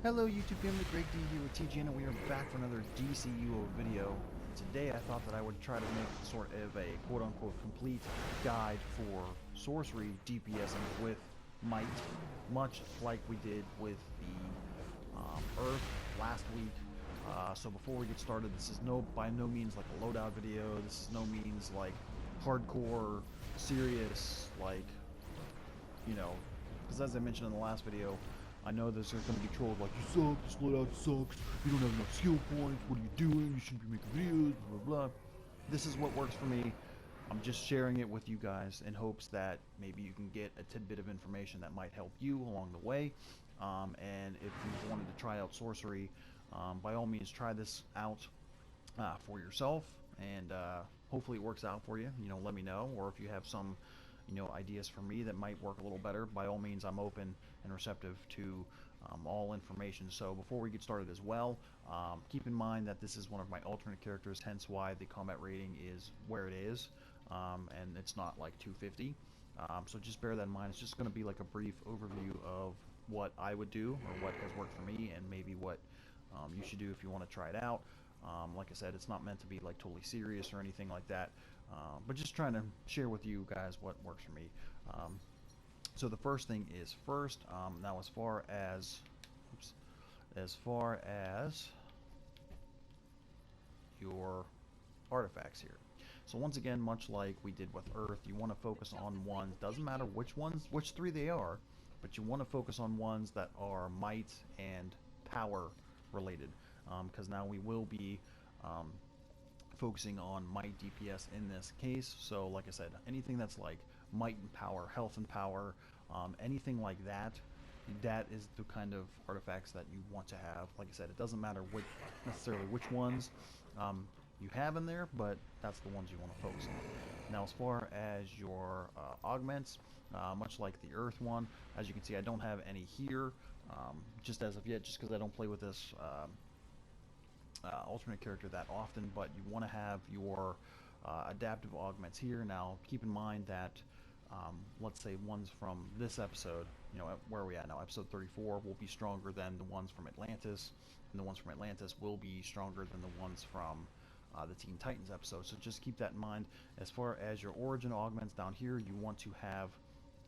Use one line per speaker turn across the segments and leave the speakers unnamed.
Hello YouTube family, Greg D here with TGN, and we are back for another DCUO video. Today I thought that I would try to make sort of a quote-unquote complete guide for sorcery DPSing with might, much like we did with the Earth last week. So before we get started, this is by no means like a loadout video. This is no means like hardcore, serious, like, you know, because as I mentioned in the last video, I know there's going to be trolls like, you suck, this loadout sucks, you don't have enough skill points, what are you doing, you shouldn't be making videos, blah blah blah. This is what works for me. I'm just sharing it with you guys in hopes that maybe you can get a tidbit of information that might help you along the way. And if you wanted to try out sorcery, by all means try this out for yourself, and hopefully it works out for you. Let me know, or if you have some ideas for me that might work a little better, by all means I'm open and receptive to all information. So before we get started as well, keep in mind that this is one of my alternate characters, hence why the combat rating is where it is, and it's not like 250. So just bear that in mind. It's just going to be like a brief overview of what I would do or what has worked for me, and maybe what you should do if you want to try it out. Like I said, it's not meant to be like totally serious or anything like that, but just trying to share with you guys what works for me. So the first thing is first. Now, as far as your artifacts here. So once again, much like we did with Earth, you want to focus on ones. Doesn't matter which three they are, but you want to focus on ones that are might and power related, because now we will be focusing on might DPS in this case. So like I said, anything that's like might and power, health and power, anything like that, that is the kind of artifacts that you want to have. Like I said, it doesn't matter necessarily which ones you have in there, but that's the ones you want to focus on. Now, as far as your augments, much like the Earth one, as you can see, I don't have any here, just as of yet, just because I don't play with this alternate character that often. But you want to have your adaptive augments here. Now, keep in mind that let's say ones from this episode, where are we at now? Episode 34 will be stronger than the ones from Atlantis, and the ones from Atlantis will be stronger than the ones from the Teen Titans episode. So just keep that in mind. As far as your origin augments down here, you want to have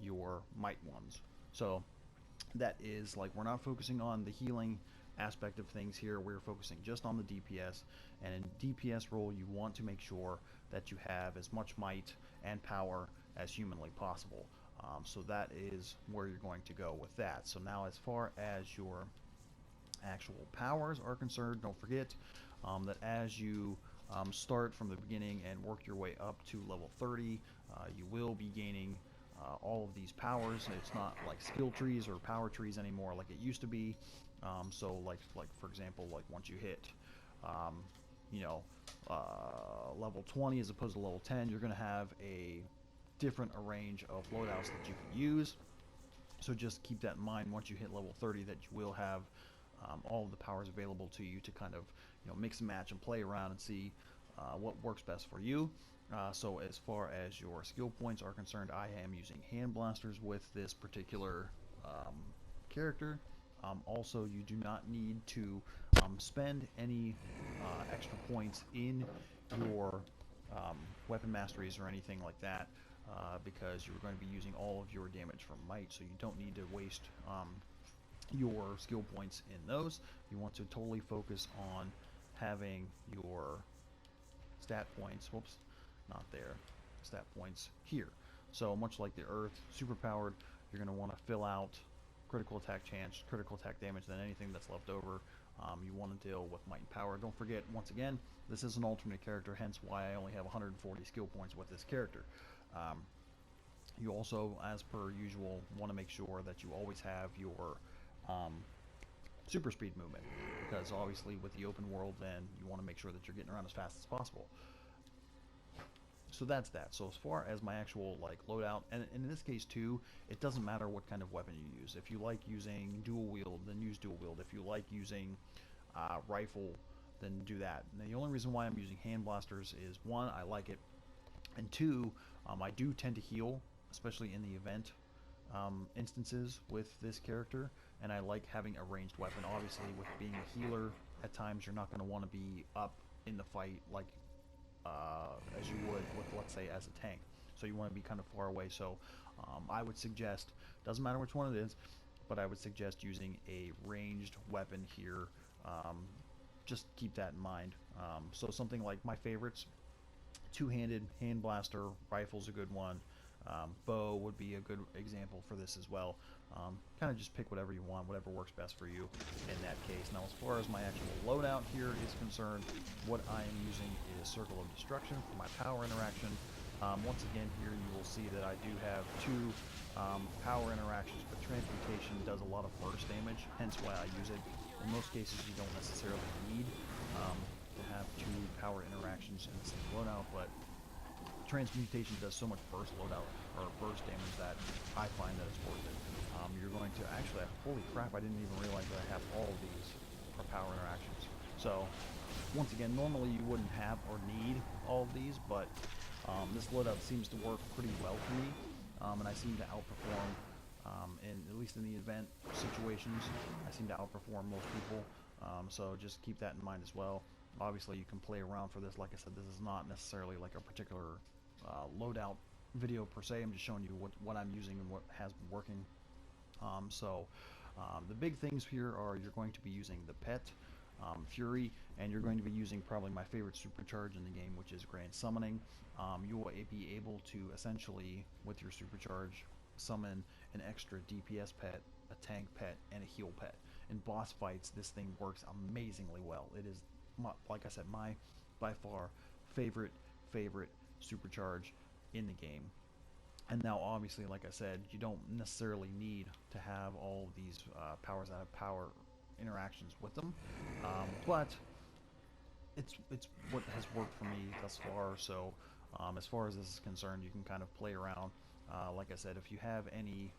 your might ones. So that is like, we're not focusing on the healing aspect of things here. We're focusing just on the DPS, and in DPS role you want to make sure that you have as much might and power as humanly possible. So that is where you're going to go with that. So now, as far as your actual powers are concerned, don't forget that as you start from the beginning and work your way up to level 30, you will be gaining all of these powers. It's not like skill trees or power trees anymore like it used to be. So like for example, like once you hit level 20 as opposed to level 10, you're going to have a different range of loadouts that you can use. So just keep that in mind. Once you hit level 30, that you will have all of the powers available to you to kind of mix and match and play around and see what works best for you. So as far as your skill points are concerned, I am using hand blasters with this particular character. Also, you do not need to spend any extra points in your weapon masteries or anything like that, because you're going to be using all of your damage from might, so you don't need to waste your skill points in those. You want to totally focus on having your stat points, not there, stat points here. So much like the Earth, super powered, you're going to want to fill out critical attack chance, critical attack damage, then anything that's left over you want to deal with might and power. Don't forget, once again, this is an alternate character, hence why I only have 140 skill points with this character. You also, as per usual, want to make sure that you always have your super speed movement, because obviously with the open world, then you want to make sure that you're getting around as fast as possible. So that's that. So as far as my actual like loadout, and in this case too, it doesn't matter what kind of weapon you use. If you like using dual wield, then use dual wield. If you like using rifle, then do that. And the only reason why I'm using hand blasters is, one, I like it, and two, I do tend to heal, especially in the event instances with this character, and I like having a ranged weapon. Obviously, with being a healer, at times you're not going to want to be up in the fight like as you would with, let's say, as a tank. So you want to be kind of far away. So I would suggest, doesn't matter which one it is, but I would suggest using a ranged weapon here. Just keep that in mind. So something like my favorites, two-handed hand blaster rifle's a good one. Bow would be a good example for this as well. Kind of just pick whatever you want, whatever works best for you in that case. Now, as far as my actual loadout here is concerned, what I am using is Circle of Destruction for my power interaction. Once again, here you will see that I do have two power interactions, but Transmutation does a lot of burst damage, hence why I use it. In most cases, you don't necessarily need to have two power interactions in the same loadout, but Transmutation does so much burst loadout or burst damage that I find that it's worth it. You're going to actually, holy crap, I didn't even realize that I have all of these for power interactions. So once again, normally you wouldn't have or need all of these, but this loadout seems to work pretty well for me, and I seem to outperform, at least in the event situations, I seem to outperform most people. So just keep that in mind as well. Obviously, you can play around for this. Like I said, this is not necessarily like a particular loadout video per se. I'm just showing you what I'm using and what has been working. The big things here are you're going to be using the pet, Fury, and you're going to be using probably my favorite supercharge in the game, which is Grand Summoning. You will be able to essentially, with your supercharge, summon an extra DPS pet, a tank pet, and a heal pet. In boss fights, this thing works amazingly well. It is, like I said, my by far favorite supercharge in the game. And now, obviously, like I said, you don't necessarily need to have all of these powers that have power interactions with them, but it's what has worked for me thus far. So as far as this is concerned, you can kind of play around. Like I said, if you have any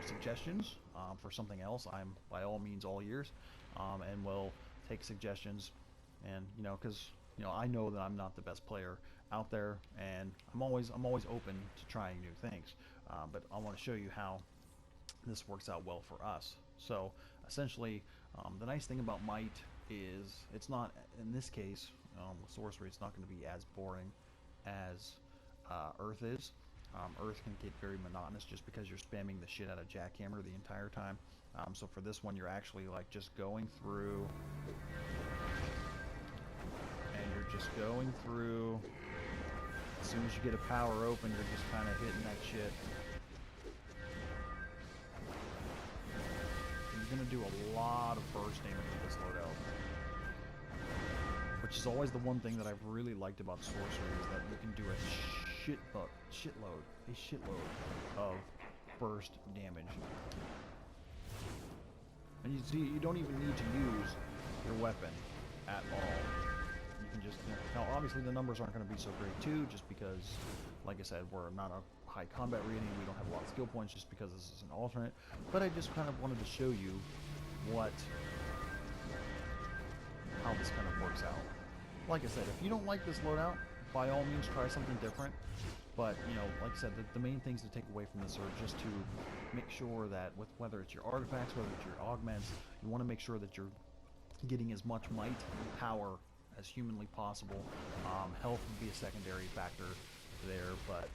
suggestions for something else, I'm by all means all ears, and will take suggestions. And because I know that I'm not the best player out there, and I'm always open to trying new things, but I want to show you how this works out well for us. So essentially, the nice thing about Might is it's not, in this case, with Sorcery, it's not going to be as boring as Earth is. Earth can get very monotonous just because you're spamming the shit out of Jackhammer the entire time. So for this one, you're actually like just going through, and you're just going through. As soon as you get a power open, you're just kind of hitting that shit. And you're going to do a lot of burst damage with this loadout. Which is always the one thing that I've really liked about Sorcery, is that you can do a shitload of burst damage. And you see, you don't even need to use your weapon at all. You can just, now obviously the numbers aren't going to be so great too, just because, like I said, we're not a high combat rating, we don't have a lot of skill points just because this is an alternate, but I just kind of wanted to show you how this kind of works out. Like I said, if you don't like this loadout, by all means try something different, but like I said, the main things to take away from this are just to make sure that with whether it's your artifacts, whether it's your augments, you want to make sure that you're getting as much might and power as humanly possible. Health would be a secondary factor there, but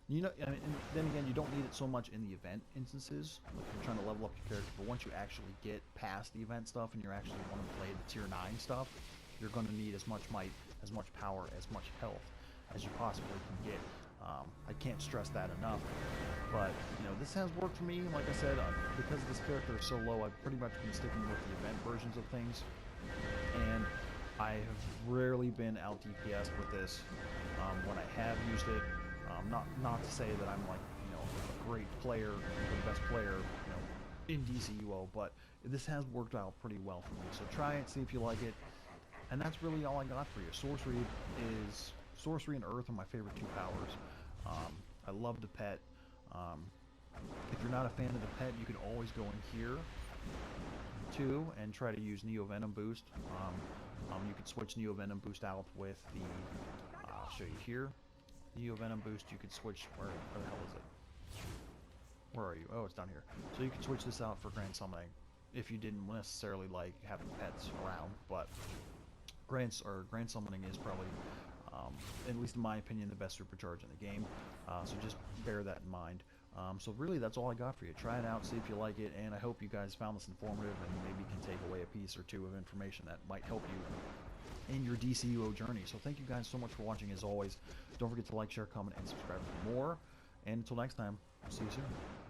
and then again, you don't need it so much in the event instances, like you're trying to level up your character, but once you actually get past the event stuff and you're actually want to play the tier 9 stuff, you're going to need as much might, as much power, as much health as you possibly can get. I can't stress that enough, but this has worked for me. Like I said, because this character is so low, I've pretty much been sticking with the event versions of things, and I have rarely been out DPS with this when I have used it. Not to say that I'm like a great player, the best player in DCUO, but this has worked out pretty well for me. So try it, see if you like it, and that's really all I got for you. Sorcery and Earth are my favorite two powers. I love the pet. If you're not a fan of the pet, you can always go in here too and try to use Neo Venom Boost. You could switch Neo Venom Boost out with the, I'll show you here, Neo Venom Boost. You could switch, where the hell is it? Where are you? Oh, it's down here. So you can switch this out for grand summoning if you didn't necessarily like having pets around, but grand summoning is probably, at least in my opinion, the best supercharge in the game. So just bear that in mind. So really, that's all I got for you. Try it out, see if you like it, and I hope you guys found this informative and maybe can take away a piece or two of information that might help you in your DCUO journey. So thank you guys so much for watching. As always, don't forget to like, share, comment, and subscribe for more. And until next time, see you soon.